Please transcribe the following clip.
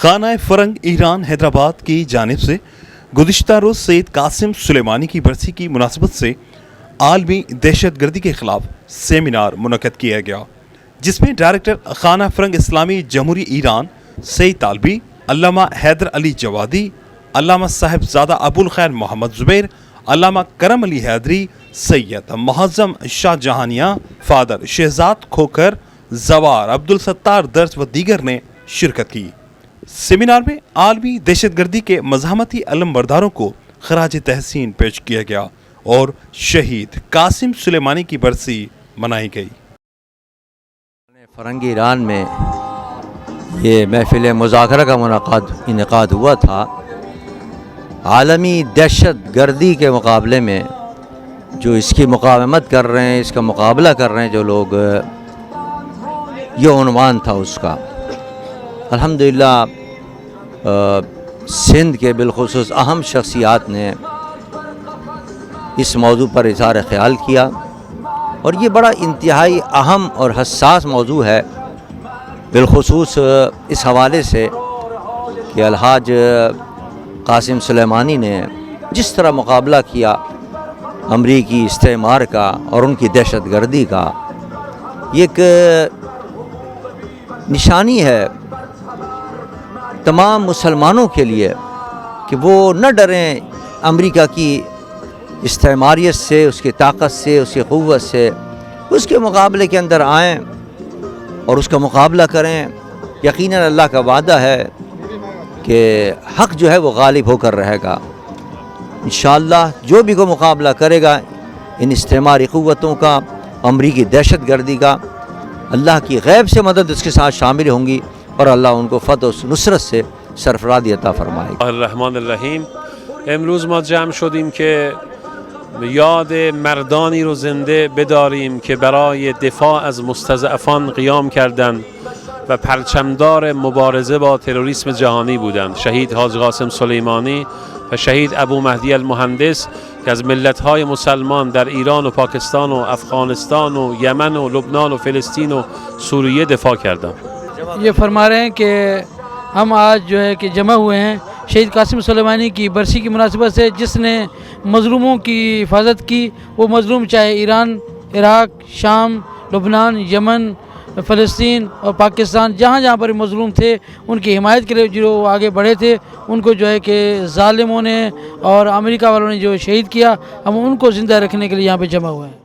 خانہ فرنگ ایران حیدرآباد کی جانب سے گزشتہ روز سید قاسم سلیمانی کی برسی کی مناسبت سے عالمی دہشت گردی کے خلاف سیمینار منعقد کیا گیا، جس میں ڈائریکٹر خانہ فرنگ اسلامی جمہوری ایران سید طالبی، علامہ حیدر علی جوادی، علامہ صاحبزادہ ابوالخیر محمد زبیر، علامہ کرم علی حیدری، سید معظم شاہ جہانیاں، فادر شہزاد کھوکھر، زوار عبدالستار درس و دیگر نے شرکت کی۔ سیمینار میں عالمی دہشت گردی کے مزاحمتی علم برداروں کو خراج تحسین پیش کیا گیا اور شہید قاسم سلیمانی کی برسی منائی گئی۔ فرنگ ایران میں یہ محفل مذاکرہ کا انعقاد ہوا تھا۔ عالمی دہشت گردی کے مقابلے میں جو اس کی مقاومت کر رہے ہیں، اس کا مقابلہ کر رہے ہیں جو لوگ، یہ عنوان تھا اس کا۔ الحمدللہ سندھ کے بالخصوص اہم شخصیات نے اس موضوع پر اظہار خیال کیا، اور یہ بڑا انتہائی اہم اور حساس موضوع ہے، بالخصوص اس حوالے سے کہ الحاج قاسم سلیمانی نے جس طرح مقابلہ کیا امریکی استعمار کا اور ان کی دہشت گردی کا، یہ ایک نشانی ہے تمام مسلمانوں کے لیے کہ وہ نہ ڈریں امریکہ کی استعماریت سے، اس کی طاقت سے، اس کی قوت سے، اس کے مقابلے کے اندر آئیں اور اس کا مقابلہ کریں۔ یقیناً اللہ کا وعدہ ہے کہ حق جو ہے وہ غالب ہو کر رہے گا۔ انشاءاللہ جو بھی کو مقابلہ کرے گا ان استعماری قوتوں کا، امریکی دہشت گردی کا، اللہ کی غیب سے مدد اس کے ساتھ شامل ہوں گی اور اللہ ان کو فتح و نصرت سے سرفرازی عطا فرمائے گا۔ الرحمن الرحیم. امروز ما جمع شدیم که یاد مردانی رو زنده بداریم که برای دفاع از مستضعفان قیام کردند و پرچمدار مبارزه با تروریسم جهانی بودند. شهید حاج قاسم سلیمانی و شهید ابو مهدی المهندس که از ملت‌های مسلمان در ایران و پاکستان و افغانستان و یمن و لبنان و فلسطین و سوریه دفاع کردند. یہ فرما رہے ہیں کہ ہم آج جو ہے کہ جمع ہوئے ہیں شہید قاسم سلیمانی کی برسی کی مناسبت سے، جس نے مظلوموں کی حفاظت کی۔ وہ مظلوم چاہے ایران، عراق، شام، لبنان، یمن، فلسطین اور پاکستان، جہاں جہاں پر مظلوم تھے، ان کی حمایت کے لیے جو آگے بڑھے تھے، ان کو جو ہے کہ ظالموں نے اور امریکہ والوں نے جو شہید کیا، ہم ان کو زندہ رکھنے کے لیے یہاں پہ جمع ہوئے ہیں۔